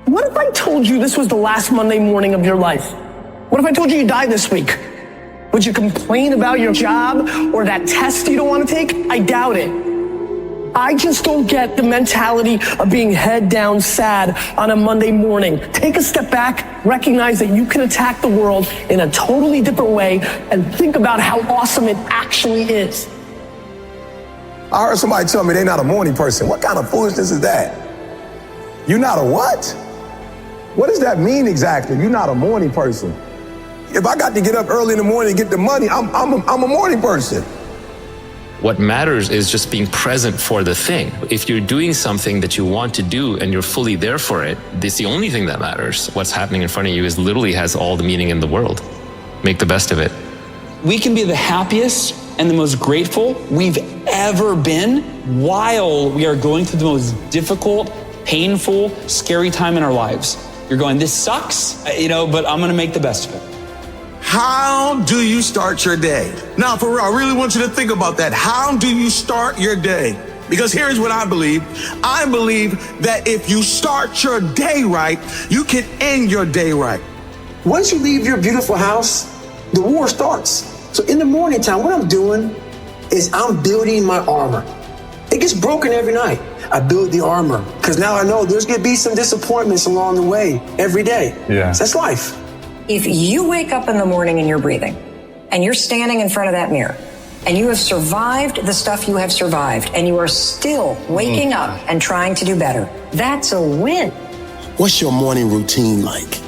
What if I told you this was the last Monday morning of your life? What if I told you die this week? Would you complain about your job or that test you don't want to take? I doubt it. I just don't get the mentality of being head down sad on a Monday morning. Take a step back, recognize that you can attack the world in a totally different way, and think about how awesome it actually is. I heard somebody tell me they're not a morning person. What kind of foolishness is that? You're not a what? What does that mean exactly? You're not a morning person. If I got to get up early in the morning to get the money, I'm a morning person. What matters is just being present for the thing. If you're doing something that you want to do and you're fully there for it, it's the only thing that matters. What's happening in front of you is literally has all the meaning in the world. Make the best of it. We can be the happiest and the most grateful we've ever been while we are going through the most difficult, painful, scary time in our lives. You're going, this sucks, but I'm gonna make the best of it. How do you start your day? Now, for real, I really want you to think about that. How do you start your day? Because here's what I believe. I believe that if you start your day right, you can end your day right. Once you leave your beautiful house, the war starts. So in the morning time, what I'm doing is I'm building my armor. It gets broken every night. I build the armor because now I know there's gonna be some disappointments along the way every day. Yeah. So that's life. If you wake up in the morning and you're breathing, and you're standing in front of that mirror, and you have survived the stuff you have survived, and you are still waking up and trying to do better, that's a win. What's your morning routine like?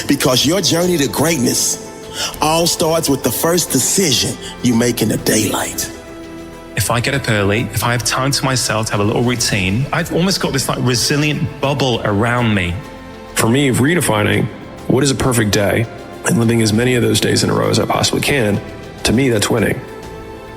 Because your journey to greatness all starts with the first decision you make in the daylight. If I get up early, if I have time to myself to have a little routine, I've almost got this resilient bubble around me. For me, redefining what is a perfect day and living as many of those days in a row as I possibly can, to me, that's winning.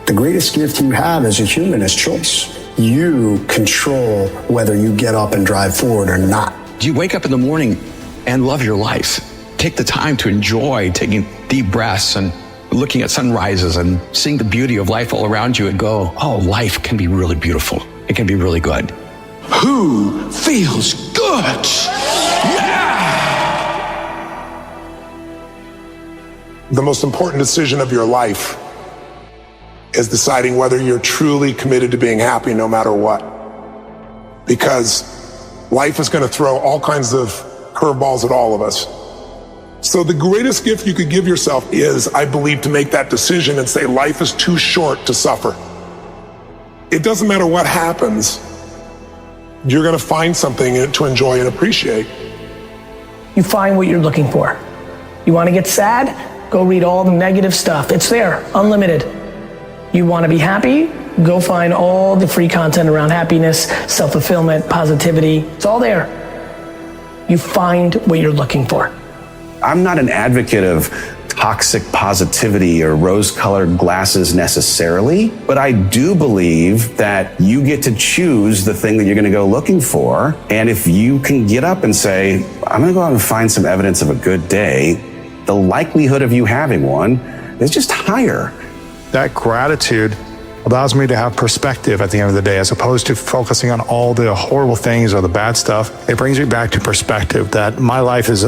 The greatest gift you have as a human is choice. You control whether you get up and drive forward or not. Do you wake up in the morning and love your life? Take the time to enjoy taking deep breaths and looking at sunrises and seeing the beauty of life all around you and go, oh, life can be really beautiful. It can be really good. Who feels good? Yeah! The most important decision of your life is deciding whether you're truly committed to being happy no matter what. Because life is going to throw all kinds of curveballs at all of us. So the greatest gift you could give yourself is, I believe, to make that decision and say life is too short to suffer. It doesn't matter what happens, you're going to find something in it to enjoy and appreciate. You find what you're looking for. You want to get sad? Go read all the negative stuff. It's there, unlimited. You want to be happy? Go find all the free content around happiness, self-fulfillment, positivity. It's all there. You find what you're looking for. I'm not an advocate of toxic positivity or rose-colored glasses necessarily, but I do believe that you get to choose the thing that you're going to go looking for. And if you can get up and say, I'm going to go out and find some evidence of a good day, the likelihood of you having one is just higher. That gratitude allows me to have perspective at the end of the day, as opposed to focusing on all the horrible things or the bad stuff. It brings me back to perspective that my life is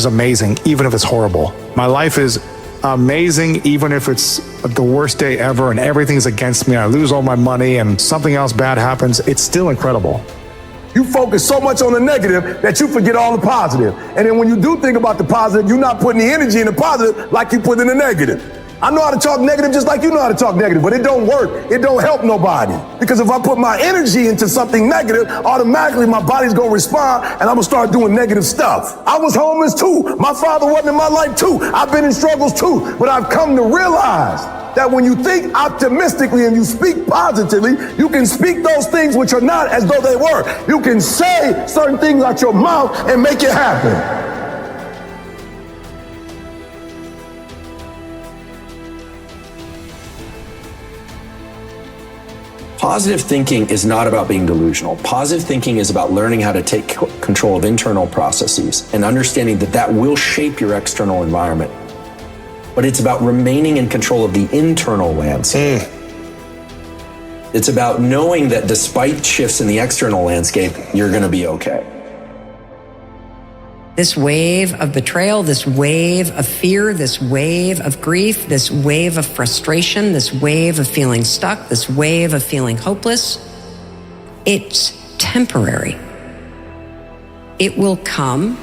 amazing, even if it's horrible. My life is amazing, even if it's the worst day ever and everything's against me. I lose all my money and something else bad happens. It's still incredible. You focus so much on the negative that you forget all the positive. And then when you do think about the positive, you're not putting the energy in the positive like you put in the negative. I know how to talk negative just like you know how to talk negative, but it don't work. It don't help nobody. Because if I put my energy into something negative, automatically my body's gonna respond and I'm gonna start doing negative stuff. I was homeless too. My father wasn't in my life too. I've been in struggles too. But I've come to realize that when you think optimistically and you speak positively, you can speak those things which are not as though they were. You can say certain things out your mouth and make it happen. Positive thinking is not about being delusional. Positive thinking is about learning how to take control of internal processes and understanding that that will shape your external environment. But it's about remaining in control of the internal landscape. It's about knowing that despite shifts in the external landscape, you're going to be okay. This wave of betrayal, this wave of fear, this wave of grief, this wave of frustration, this wave of feeling stuck, this wave of feeling hopeless, it's temporary. It will come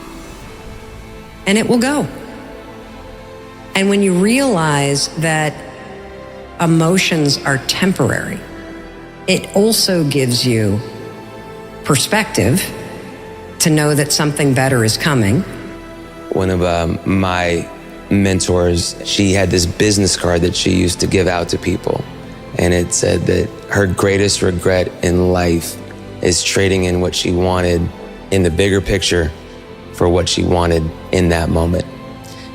and it will go. And when you realize that emotions are temporary, it also gives you perspective to know that something better is coming. One of my mentors, she had this business card that she used to give out to people. And it said that her greatest regret in life is trading in what she wanted in the bigger picture for what she wanted in that moment.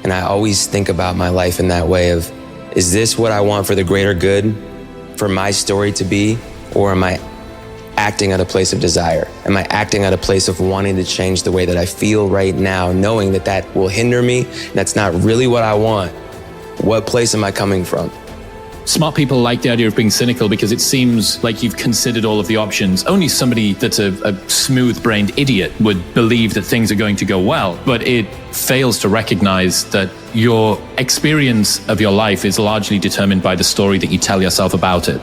And I always think about my life in that way of, is this what I want for the greater good, for my story to be, or am I acting at a place of desire? Am I acting at a place of wanting to change the way that I feel right now, knowing that that will hinder me? That's not really what I want. What place am I coming from? Smart people like the idea of being cynical because it seems like you've considered all of the options. Only somebody that's a smooth-brained idiot would believe that things are going to go well, but it fails to recognize that your experience of your life is largely determined by the story that you tell yourself about it.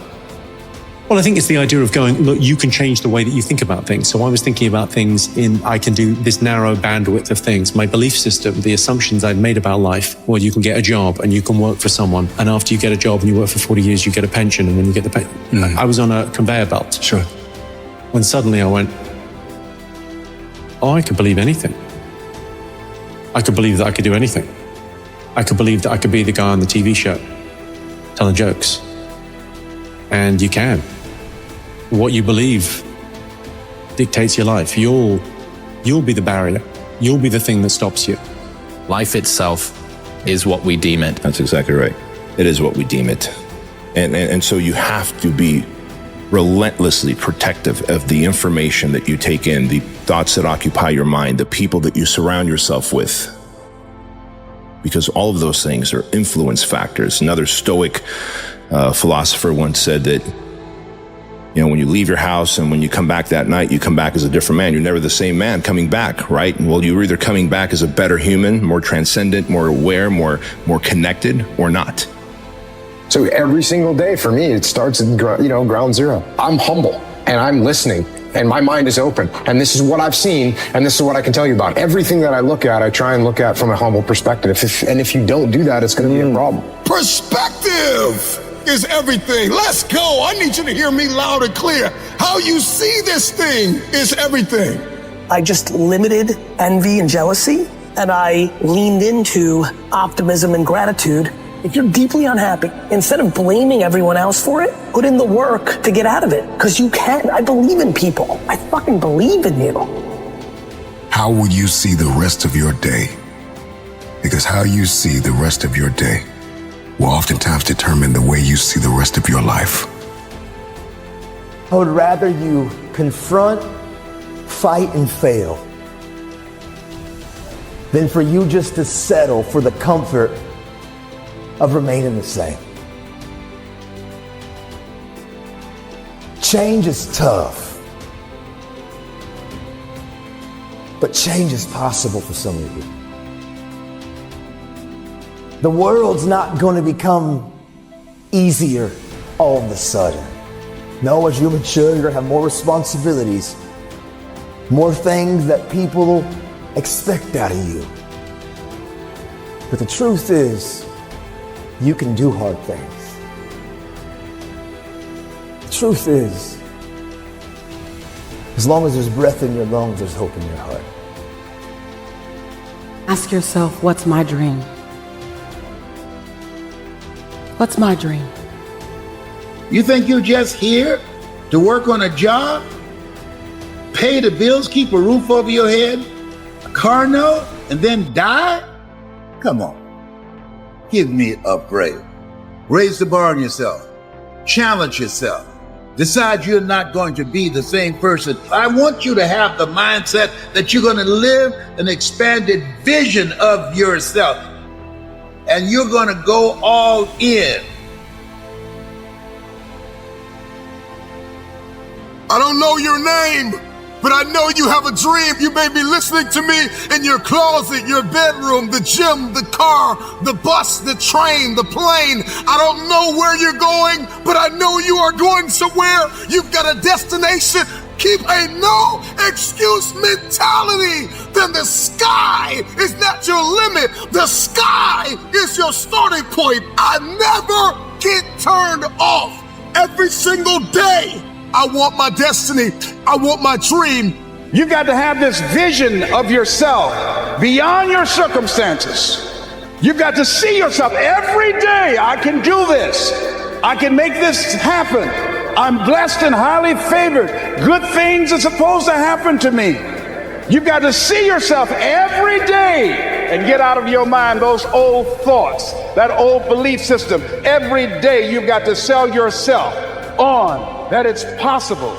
Well, I think it's the idea of going, look, you can change the way that you think about things. So I was thinking about things I can do this narrow bandwidth of things. My belief system, the assumptions I'd made about life, well, you can get a job and you can work for someone. And after you get a job and you work for 40 years, you get a pension and then you get the pension. I was on a conveyor belt. Sure. When suddenly I went, oh, I could believe anything. I could believe that I could do anything. I could believe that I could be the guy on the TV show telling jokes. And you can. What you believe dictates your life. You'll be the barrier. You'll be the thing that stops you. Life itself is what we deem it. That's exactly right. It is what we deem it. And so you have to be relentlessly protective of the information that you take in, the thoughts that occupy your mind, the people that you surround yourself with. Because all of those things are influence factors. Another Stoic philosopher once said that, you know, when you leave your house and when you come back that night, you come back as a different man. You're never the same man coming back, right? Well, you're either coming back as a better human, more transcendent, more aware, more connected, or not. So every single day for me, it starts at ground zero. I'm humble and I'm listening and my mind is open. And this is what I've seen and this is what I can tell you about. Everything that I look at, I try and look at from a humble perspective. If you don't do that, it's going to be a problem. Perspective is everything. Let's go. I need you to hear me loud and clear. How you see this thing is everything. I just limited envy and jealousy, and I leaned into optimism and gratitude. If you're deeply unhappy, instead of blaming everyone else for it, put in the work to get out of it. Because you can. I believe in people. I fucking believe in you. How will you see the rest of your day? Because how you see the rest of your day will oftentimes determine the way you see the rest of your life. I would rather you confront, fight, and fail than for you just to settle for the comfort of remaining the same. Change is tough, but change is possible for some of you. The world's not going to become easier all of a sudden. No, as you mature, you're going to have more responsibilities, more things that people expect out of you. But the truth is, you can do hard things. The truth is, as long as there's breath in your lungs, there's hope in your heart. Ask yourself, what's my dream? What's my dream? You think you're just here to work on a job, pay the bills, keep a roof over your head, a car note, and then die? Come on. Give me an upgrade. Raise the bar on yourself. Challenge yourself. Decide you're not going to be the same person. I want you to have the mindset that you're going to live an expanded vision of yourself. And you're going to go all in. I don't know your name, But I know you have a dream. You may be listening to me in your closet, your bedroom, the gym, the car, the bus, the train, the plane. I don't know where you're going, but I know you are going somewhere. You've got a destination. Keep a no excuse mentality. Then the sky is not your limit. The sky is your starting point. I never get turned off. Every single day, I want my destiny. I want my dream. You got to have this vision of yourself beyond your circumstances. You've got to see yourself every day. I can do this. I can make this happen. I'm blessed and highly favored. Good things are supposed to happen to me. You've got to see yourself every day and get out of your mind those old thoughts, that old belief system. Every day you've got to sell yourself on that it's possible